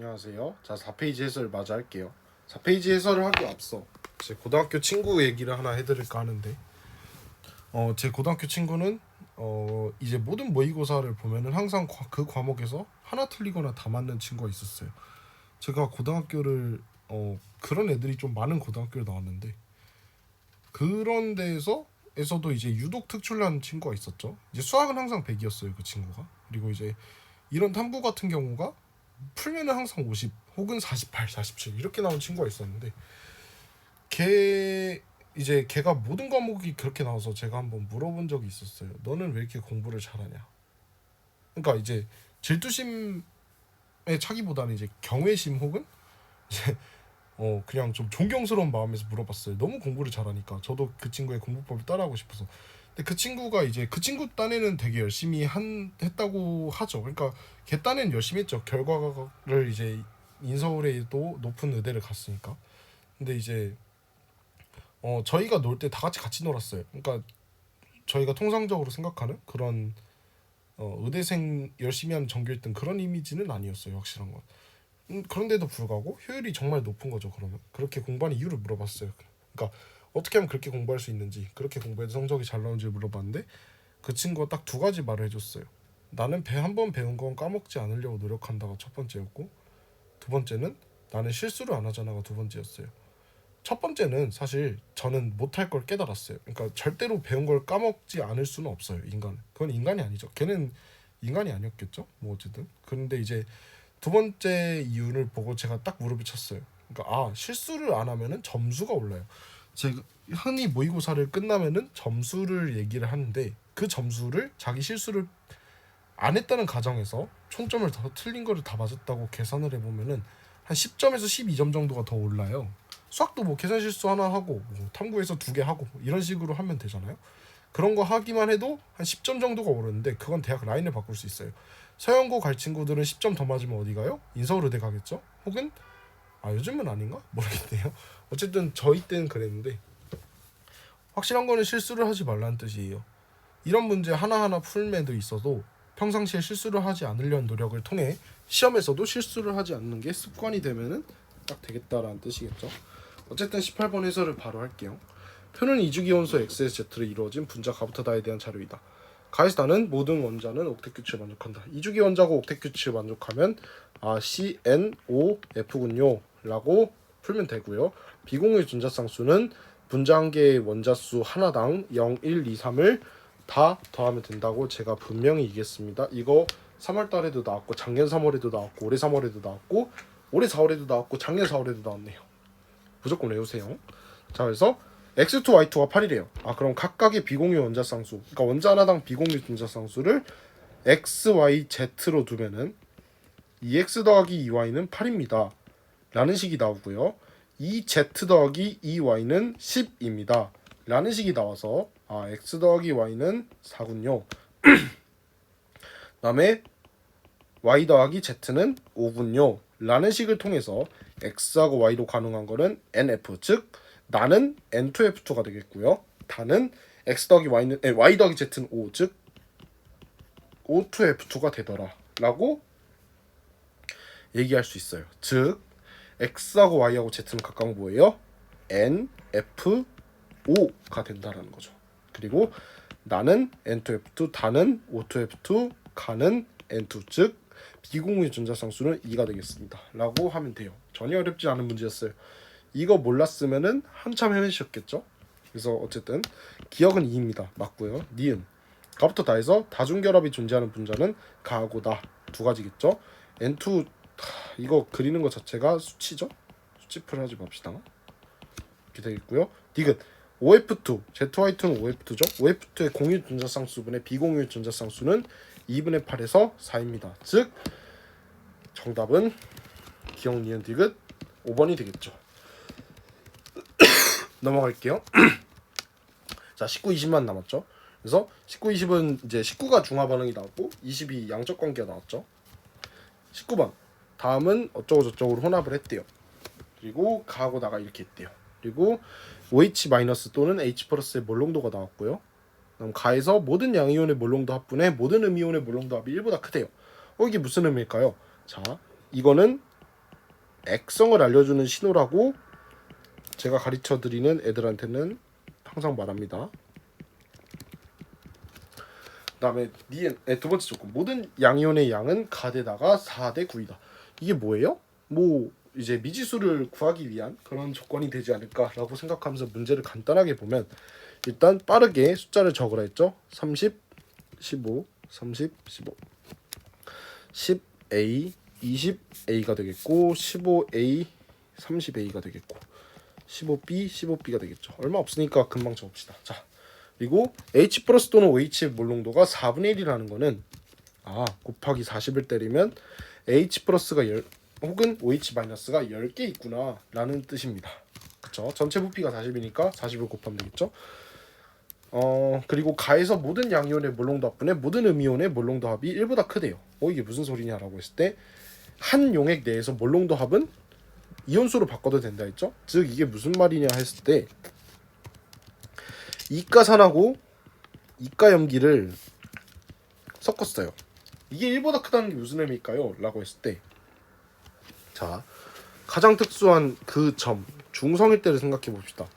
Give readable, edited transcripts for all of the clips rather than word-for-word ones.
안녕하세요. 자, 4페이지 해설 마저 할게요. 4페이지 해설을 하기 앞서 제 고등학교 친구 얘기를 하나 해드릴까 하는데, 제 고등학교 친구는 이제 모든 모의고사를 보면은 항상 그 과목에서 하나 틀리거나 다 맞는 친구가 있었어요. 제가 고등학교를 그런 애들이 좀 많은 고등학교를 나왔는데, 그런 데에서도 이제 유독 특출난 친구가 있었죠. 이제 수학은 항상 100이었어요, 그 친구가. 그리고 이제 이런 탐구 같은 경우가 풀면은 항상 50 혹은 48, 47 이렇게 나온 친구가 있었는데, 걔가 모든 과목이 그렇게 나와서 제가 한번 물어본 적이 있었어요. 너는 왜 이렇게 공부를 잘하냐? 그러니까 이제 질투심에 차기보다는 이제 경외심 혹은 이제 그냥 좀 존경스러운 마음에서 물어봤어요. 너무 공부를 잘하니까 저도 그 친구의 공부법을 따라하고 싶어서. 근데 그 친구가 이제 그 친구 딴에는 되게 열심히 했다고 하죠. 그러니까 걔 딴에는 열심히 했죠. 결과를 이제 인서울에도 높은 의대를 갔으니까. 근데 이제 저희가 놀 때 다 같이 놀았어요. 그러니까 저희가 통상적으로 생각하는 그런 의대생 열심히 하는 전교 1등 그런 이미지는 아니었어요. 확실한 건. 그런데도 불구하고 효율이 정말 높은 거죠. 그러면 그렇게 공부하는 이유를 물어봤어요. 그러니까 어떻게 하면 그렇게 공부할 수 있는지, 그렇게 공부해도 성적이 잘 나오는지 물어봤는데, 그 친구가 딱 두 가지 말을 해줬어요. 나는 한 번 배운 건 까먹지 않으려고 노력한다가 첫 번째였고, 두 번째는 나는 실수를 안 하잖아가 두 번째였어요. 첫 번째는 사실 저는 못할 걸 깨달았어요. 그러니까 절대로 배운 걸 까먹지 않을 수는 없어요. 인간. 그건 인간이 아니죠. 걔는 인간이 아니었겠죠. 뭐 어쨌든. 그런데 이제 두 번째 이유를 보고 제가 딱 무릎을 쳤어요. 그러니까 실수를 안 하면은 점수가 올라요. 제가 흔히 모의고사를 끝나면은 점수를 얘기를 하는데, 그 점수를 자기 실수를 안 했다는 가정에서 총점을 더 틀린 거를 다 맞았다고 계산을 해보면은 한 10점에서 12점 정도가 더 올라요. 수학도 뭐 계산 실수 하나 하고 뭐 탐구에서 두 개 하고 뭐 이런 식으로 하면 되잖아요. 그런 거 하기만 해도 한 10점 정도가 오르는데, 그건 대학 라인을 바꿀 수 있어요. 서영고 갈 친구들은 10점 더 맞으면 어디 가요? 인서울의대 가겠죠? 혹은 요즘은 아닌가? 모르겠네요. 어쨌든 저희 때는 그랬는데, 확실한 거는 실수를 하지 말라는 뜻이에요. 이런 문제 하나하나 풀면도 있어도 평상시에 실수를 하지 않으려는 노력을 통해 시험에서도 실수를 하지 않는 게 습관이 되면은 딱 되겠다라는 뜻이겠죠. 어쨌든 18번 해설을 바로 할게요. 표는 이주기원소 XSZ로 이루어진 분자 가부타다에 대한 자료이다. 가에서 나는 모든 원자는 옥텟 규칙을 만족한다. 이주기 원자고 옥텟 규칙을 만족하면 CNOF군요 라고 풀면 되고요. 비공유 전자쌍수는 분자 한 개의 원자수 하나당 0, 1, 2, 3을 다 더하면 된다고 제가 분명히 얘기했습니다. 이거 3월 달에도 나왔고, 작년 3월에도 나왔고, 올해 3월에도 나왔고, 올해 4월에도 나왔고, 작년 4월에도 나왔네요. 무조건 외우세요. 자, 그래서 x2, y2가 8이래요. 그럼 각각의 비공유 원자쌍수, 그러니까 원자 하나당 비공유 전자쌍수를 x, y, z로 두면은 2x 더하기 2y는 8입니다. 라는 식이 나오고요. 2z 더하기 2y는 10입니다. 라는 식이 나와서 x 더하기 y는 4군요. 다음에 y 더하기 z는 5군요. 라는 식을 통해서 x하고 y로 가능한 거는 nf, 즉 나는 n2f2가 되겠고요. 다는 x 더하기 y는 y 더하기 z는 5, 즉 o2f2가 되더라 라고 얘기할 수 있어요. 즉 x하고 y하고 z는 각각 뭐예요? nf5가 된다라는 거죠. 그리고 나는 n2f2, 다는 o2f2, 가는 n2, 즉 비공유 전자쌍수는 2가 되겠습니다 라고 하면 돼요. 전혀 어렵지 않은 문제였어요. 이거 몰랐으면은 한참 헤매셨겠죠. 그래서 어쨌든 기억은 2입니다. 맞고요. 니은 가부터 다해서 다중결합이 존재하는 분자는 가하고 나 두 가지겠죠. n2 이거 그리는 것 자체가 수치죠. 수치풀 하지 맙시다. 이렇게 되겠고요. 디귿 OF2, ZY2는 OF2죠. OF2의 공유 전자쌍수분의 비공유 전자쌍수는 2분의 8에서 4입니다. 즉 정답은 기억 니은 디귿 5번이 되겠죠. 넘어갈게요. 자, 19, 20만 남았죠. 그래서 19, 20은 이제 19가 중화 반응이 나왔고 20이 양적 관계가 나왔죠. 19번 다음은 어쩌고 저쩌고로 혼합을 했대요. 그리고 가하고 나가 이렇게 했대요. 그리고 OH- 또는 H+의 몰롱도가 나왔고요. 그럼 가에서 모든 양이온의 몰롱도 합분의 모든 음이온의 몰롱도 합이 1보다 크대요. 이게 무슨 의미일까요? 자, 이거는 액성을 알려주는 신호라고 제가 가르쳐드리는 애들한테는 항상 말합니다. 그 다음에 두 번째 조건, 모든 양이온의 양은 가대다가 4대 9이다. 이게 뭐예요? 뭐 이제 미지수를 구하기 위한 그런 조건이 되지 않을까라고 생각하면서 문제를 간단하게 보면, 일단 빠르게 숫자를 적으라 했죠. 30, 15, 30, 15, 10A, 20A가 되겠고, 15A, 30A가 되겠고, 15B, 15B가 되겠죠. 얼마 없으니까 금방 적읍시다. 자, 그리고 H 플러스 또는 OH의 몰롱도가 4분의 1이라는 거는 곱하기 40을 때리면 H 플러스가 혹은 OH 마이너스가 10개 있구나 라는 뜻입니다. 그쵸? 전체 부피가 40이니까 40을 곱하면 되겠죠. 그리고 가에서 모든 양이온의 몰롱도 합분의 모든 음이온의 몰롱도 합이 1보다 크대요. 이게 무슨 소리냐라고 했을 때, 한 용액 내에서 몰롱도 합은 이온수로 바꿔도 된다 했죠. 즉 이게 무슨 말이냐 했을 때, 이가산하고 이가염기를 섞었어요. 이게 1보다 크다는 게 무슨 의미일까요? 라고 했을 때, 자, 가장 특수한 그 점, 중성일 때를 생각해 봅시다.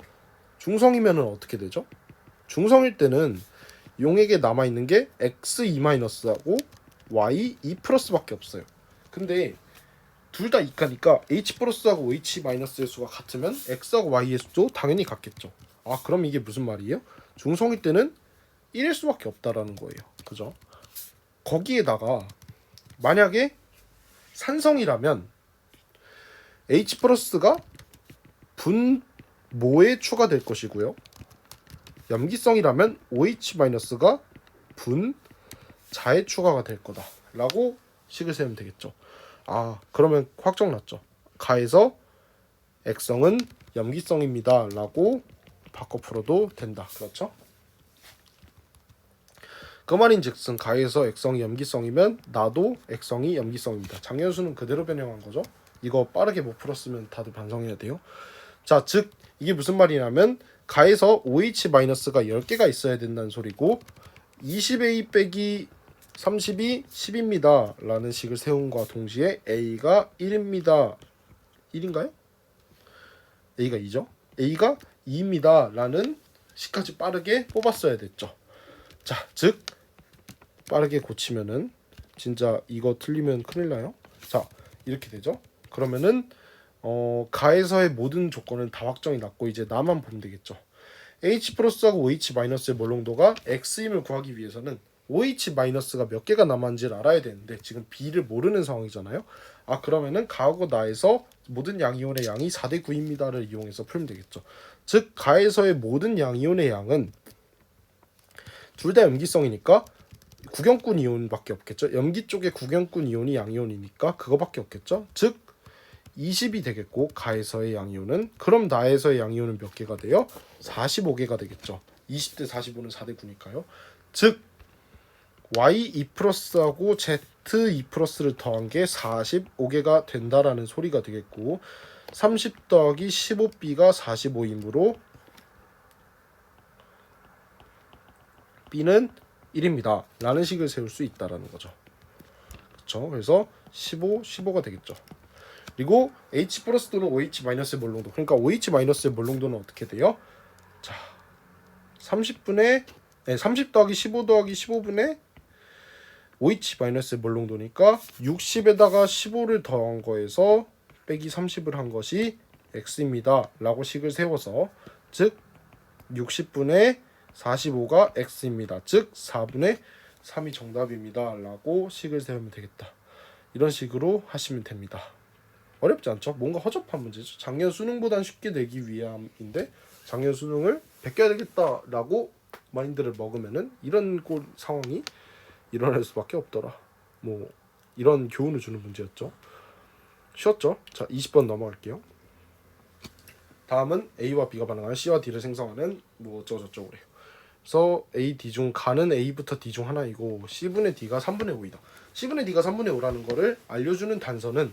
중성이면은 어떻게 되죠? 중성일 때는 용액에 남아있는 게 X2-하고 Y2+밖에 없어요. 근데 둘 다 이가니까 H 플러스하고 OH 마이너스의 수가 같으면 X하고 Y의 수도 당연히 같겠죠. 그럼 이게 무슨 말이에요? 중성일 때는 1일 수밖에 없다라는 거예요. 그죠? 거기에다가 만약에 산성이라면 H 플러스가 분모에 추가될 것이고요. 염기성이라면 OH 마이너스가 분자에 추가가 될 거다라고 식을 세우면 되겠죠. 그러면 확정 났죠. 가에서 액성은 염기성입니다 라고 바꿔 풀어도 된다. 그렇죠? 그 말인즉슨 가에서 액성이 염기성이면 나도 액성이 염기성입니다. 장연수는 그대로 변형한 거죠. 이거 빠르게 못 풀었으면 다들 반성해야 돼요. 자, 즉 이게 무슨 말이냐면 가에서 OH-가 10개가 있어야 된다는 소리고, 20A 빼기 30이 10입니다 라는 식을 세운과 동시에 A가 1입니다. 1인가요? A가 2죠. A가 2입니다 라는 식까지 빠르게 뽑았어야 됐죠. 자, 즉 빠르게 고치면은 진짜 이거 틀리면 큰일 나요. 자, 이렇게 되죠. 그러면은 가에서의 모든 조건은 다 확정이 났고 이제 나만 보면 되겠죠. H 플러스하고 OH 마이너스의 몰롱도가 X임을 구하기 위해서는 OH 마이너스가 몇 개가 남았는지를 알아야 되는데 지금 B를 모르는 상황이잖아요. 그러면은 가하고 나에서 모든 양이온의 양이 4대 9입니다를 이용해서 풀면 되겠죠. 즉 가에서의 모든 양이온의 양은 둘 다 염기성이니까 구경꾼 이온밖에 없겠죠. 염기 쪽에 구경꾼 이온이 양이온이니까 그거밖에 없겠죠. 즉 20이 되겠고 가에서의 양이온은, 그럼 나에서의 양이온은 몇 개가 돼요? 45개가 되겠죠. 20대 45는 4대 9니까요. 즉 Y2+하고 Z2+를 더한 게 45개가 된다라는 소리가 되겠고, 30 더하기 15B가 45이므로 B는 1입니다 라는 식을 세울 수 있다라는 거죠. 그렇죠? 그래서 15, 15가 되겠죠. 그리고 H 플러스 또는 OH 마이너스의 몰롱도, 그러니까 OH 마이너스의 몰롱도는 어떻게 돼요? 자, 30 더하기 15 더하기 15분의 OH 마이너스의 몰롱도니까 60에다가 15를 더한 거에서 빼기 30을 한 것이 X입니다 라고 식을 세워서, 즉 60분의 45가 X입니다. 즉 4분의 3이 정답입니다 라고 식을 세우면 되겠다. 이런 식으로 하시면 됩니다. 어렵지 않죠? 뭔가 허접한 문제죠. 작년 수능보단 쉽게 내기 위함인데 작년 수능을 베껴야 되겠다라고 마인드를 먹으면은 이런 상황이 일어날 수밖에 없더라. 뭐 이런 교훈을 주는 문제였죠. 쉬웠죠? 자, 20번 넘어갈게요. 다음은 A와 B가 반응하는 C와 D를 생성하는 뭐 어쩌고저쩌고래요. 그래서 A, D 중 가는 A부터 D 중 하나이고 C분의 D가 3분의 5이다. C분의 D가 3분의 5라는 거를 알려주는 단서는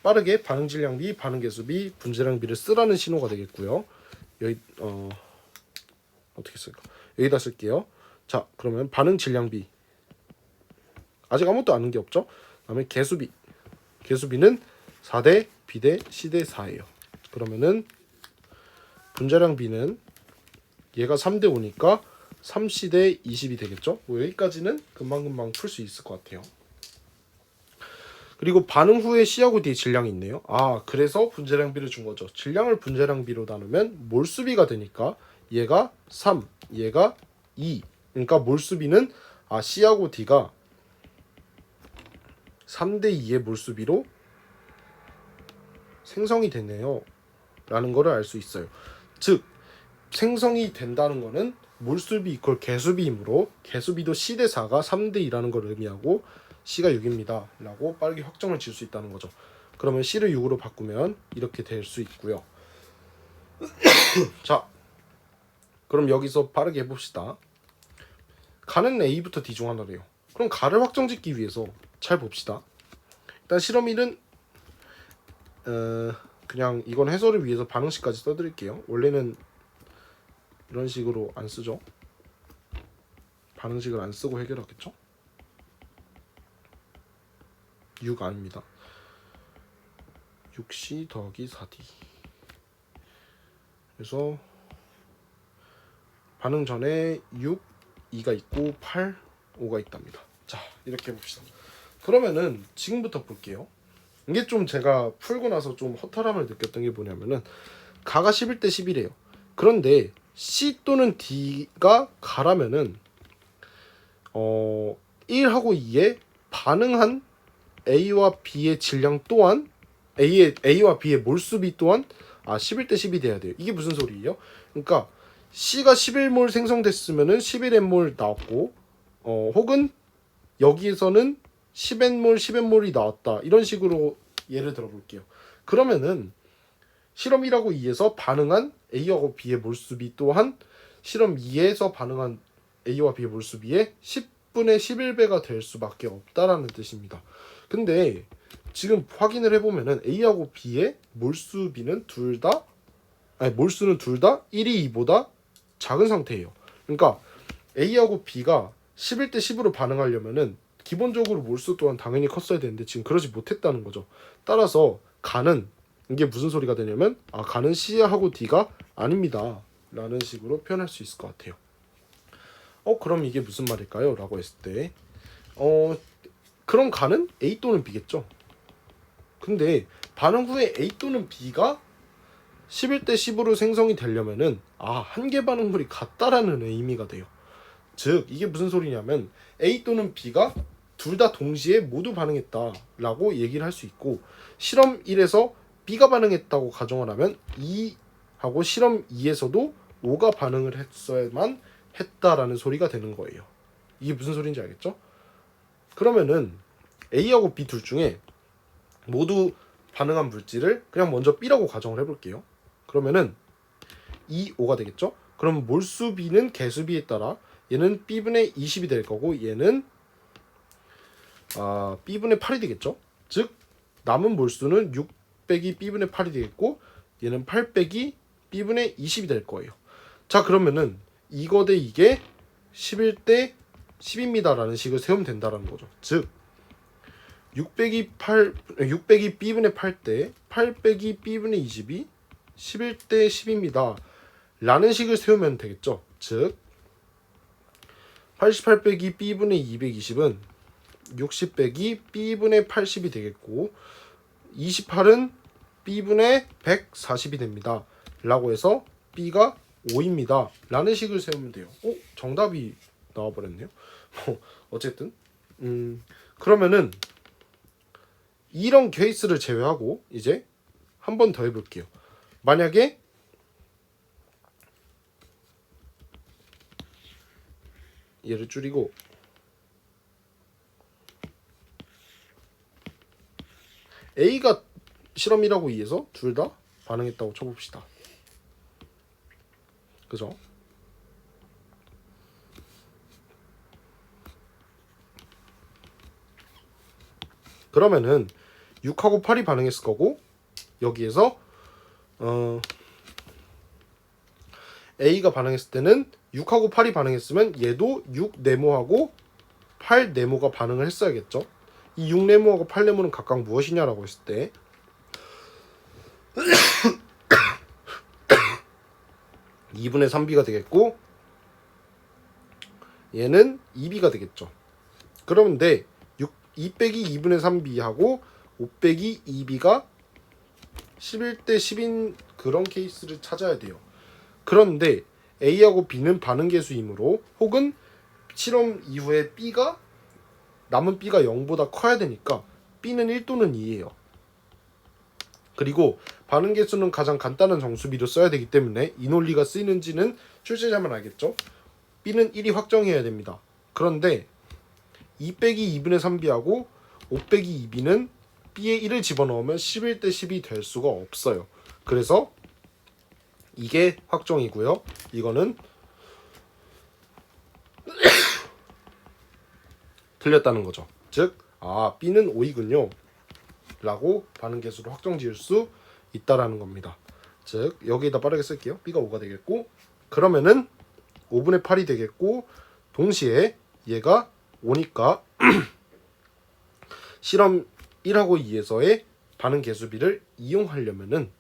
빠르게 반응 질량 B, 반응 계수 B, 분자량 B를 쓰라는 신호가 되겠고요. 여기 어떻게 쓸까? 여기다 쓸게요. 자, 그러면 반응 질량 B 아직 아무것도 아는 게 없죠. 그다음에 계수 B, 계수 B는 4대 B 대 C 대 4예요. 그러면은 분자량 B는 얘가 3대 5니까 3C 대 20이 되겠죠. 뭐 여기까지는 금방금방 풀 수 있을 것 같아요. 그리고 반응 후에 C하고 D의 질량이 있네요. 아, 그래서 분자량 B를 준 거죠. 질량을 분자량 B로 나누면 몰수비가 되니까 얘가 3, 얘가 2. 그러니까 몰수비는 C하고 D가 3대 2의 몰수비로 생성이 되네요. 라는 거를 알 수 있어요. 즉, 생성이 된다는 거는 몰수비 이퀄 개수비이므로 개수비도 C 대 4가 3대 2라는 걸 의미하고 C가 6입니다. 라고 빠르게 확정을 지을 수 있다는 거죠. 그러면 C를 6으로 바꾸면 이렇게 될 수 있고요. 자, 그럼 여기서 빠르게 해봅시다. 가는 A부터 D 중 하나래요. 그럼 가를 확정짓기 위해서 잘 봅시다. 일단 실험 1은 그냥 이건 해설을 위해서 반응식까지 써드릴게요. 원래는 이런 식으로 안 쓰죠. 반응식을 안 쓰고 해결하겠죠. 6 아닙니다. 6C 더하기 4D. 그래서 반응 전에 6, 2가 있고 8, 5가 있답니다. 자, 이렇게 해봅시다. 그러면은 지금부터 볼게요. 이게 좀 제가 풀고 나서 좀 허탈함을 느꼈던 게 뭐냐면은 가가 11대 11이에요. 그런데 C 또는 D가 가라면은 1하고 2에 반응한 A와 B의 질량 또한 A와 B의 몰수비 또한 11대 10이 돼야 돼요. 이게 무슨 소리예요? 그러니까 C가 11몰 생성됐으면은 11N몰 나왔고 혹은 여기에서는 10N몰 10N몰이 나왔다. 이런 식으로 예를 들어 볼게요. 그러면은 실험 1하고 2에서 반응한 A하고 B의 몰수비 또한 실험 2에서 반응한 A와 B의 몰수비의 10분의 11배가 될 수밖에 없다라는 뜻입니다. 근데 지금 확인을 해보면은 A하고 B의 몰수비는 몰수는 둘 다 1이 2보다 작은 상태예요. 그러니까 A하고 B가 11대 10으로 반응하려면은 기본적으로 몰수 또한 당연히 컸어야 되는데 지금 그러지 못했다는 거죠. 따라서 가는 이게 무슨 소리가 되냐면 가는 C하고 D가 아닙니다 라는 식으로 표현할 수 있을 것 같아요. 그럼 이게 무슨 말일까요? 라고 했을 때 그럼 가는 A 또는 B겠죠. 근데 반응 후에 A 또는 B가 11대 10으로 생성이 되려면은 한 개 반응물이 같다라는 의미가 돼요. 즉 이게 무슨 소리냐면 A 또는 B가 둘 다 동시에 모두 반응했다라고 얘기를 할 수 있고 실험 1에서 B가 반응했다고 가정을 하면 2하고 실험 2에서도 5가 반응을 했어야만 했다라는 소리가 되는 거예요. 이게 무슨 소리인지 알겠죠? 그러면은 A하고 B 둘 중에 모두 반응한 물질을 그냥 먼저 B라고 가정을 해볼게요. 그러면은 2, 5가 되겠죠? 그럼 몰수비는 개수비에 따라 얘는 B분의 20이 될 거고 얘는 B분의 8이 되겠죠? 즉 남은 몰수는 6 빼기 B분의 8이 되겠고 얘는 8 빼기 B분의 20이 될 거예요. 자, 그러면은 이거 대 이게 11대 10입니다 라는 식을 세우면 된다라는 거죠. 즉 6 빼기 B분의 8 대 8 빼기 B분의 20이 11대 10입니다 라는 식을 세우면 되겠죠. 즉 88 빼기 B분의 220은 60 빼기 B분의 80이 되겠고 28은 B분의 140이 됩니다 라고 해서 B가 5입니다 라는 식을 세우면 돼요. 정답이 나와버렸네요. 어쨌든 그러면은 이런 케이스를 제외하고 이제 한 번 더 해볼게요. 만약에 얘를 줄이고 A가 실험 1하고 2에서 둘 다 반응했다고 쳐봅시다. 그죠? 그러면은 6하고 8이 반응했을 거고 여기에서 A가 반응했을 때는 6하고 8이 반응했으면 얘도 6 네모하고 8 네모가 반응을 했어야겠죠. 이 6 네모하고 8 네모는 각각 무엇이냐라고 했을 때 2분의 3b가 되겠고 얘는 2b가 되겠죠. 그런데 2 빼기 2분의 3b하고 5 빼기 2b가 11대 10인 그런 케이스를 찾아야 돼요. 그런데 A하고 B는 반응계수이므로 혹은 실험 이후에 남은 B가 0보다 커야 되니까 B는 1 또는 2예요. 그리고 반응계수는 가장 간단한 정수비로 써야 되기 때문에 이 논리가 쓰이는지는 출제자만 알겠죠. B는 1이 확정해야 됩니다. 그런데 2 빼기 2분의 3b하고 5 빼기 2b는 B에 1을 집어넣으면 11대 10이 될 수가 없어요. 그래서 이게 확정이고요. 이거는 틀렸다는 거죠. 즉, B는 5이군요. 라고 반응계수를 확정 지을 수 있다라는 겁니다. 즉, 여기에다 빠르게 쓸게요. B가 5가 되겠고, 그러면은 5분의 8이 되겠고, 동시에 얘가 5니까 실험 1하고 2에서의 반응계수비를 이용하려면은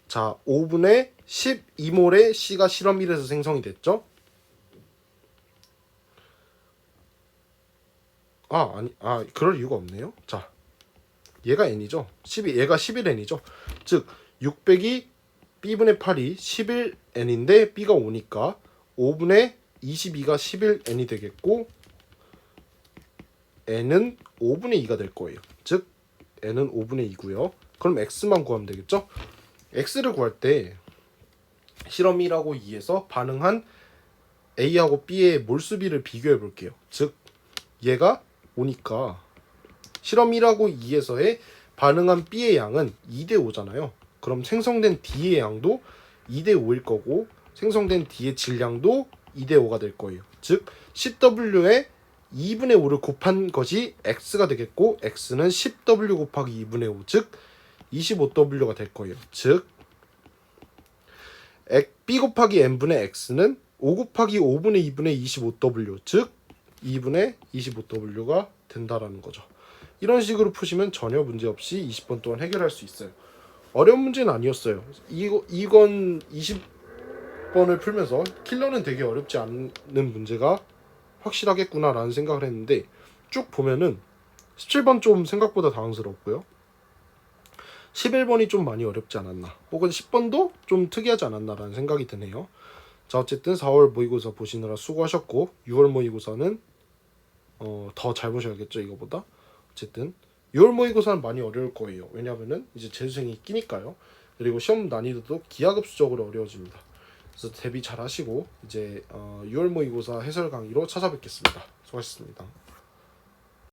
자, 5분의 12몰의 C가 실험 1에서 생성이 됐죠? 그럴 이유가 없네요. 자, 얘가 n이죠. 얘가 11n이죠. 즉, 6 빼기 b분의 8이 11n인데 b가 5니까 5분의 22가 11n이 되겠고 n은 5분의 2가 될 거예요. 즉, n은 5분의 2고요. 그럼 x만 구하면 되겠죠? x를 구할 때 실험 1하고 2에서 반응한 A하고 B의 몰수비를 비교해 볼게요. 즉, 얘가 5니까 실험 1하고 2에서의 반응한 B의 양은 2대 5잖아요. 그럼 생성된 D의 양도 2대 5일 거고 생성된 D의 질량도 2대 5가 될 거예요. 즉, CW에 2분의 5를 곱한 것이 X가 되겠고 X는 10W 곱하기 2분의 5, 즉 25W가 될 거예요. 즉, B 곱하기 N분의 X는 5 곱하기 5분의 2분의 25W, 즉 2분의 25W가 된다라는 거죠. 이런 식으로 푸시면 전혀 문제없이 20번 동안 해결할 수 있어요. 어려운 문제는 아니었어요. 이건 20번을 풀면서 킬러는 되게 어렵지 않은 문제가 확실하겠구나라는 생각을 했는데 쭉 보면은 17번 좀 생각보다 당황스럽고요. 11번이 좀 많이 어렵지 않았나, 혹은 10번도 좀 특이하지 않았나라는 생각이 드네요. 자, 어쨌든 4월 모의고사 보시느라 수고하셨고 6월 모의고사는 더 잘 보셔야겠죠, 이거보다. 어쨌든 6월 모의고사는 많이 어려울 거예요. 왜냐하면은 이제 재수생이 끼니까요. 그리고 시험 난이도도 기하급수적으로 어려워집니다. 그래서 대비 잘 하시고 이제 6월 모의고사 해설 강의로 찾아뵙겠습니다. 수고하셨습니다.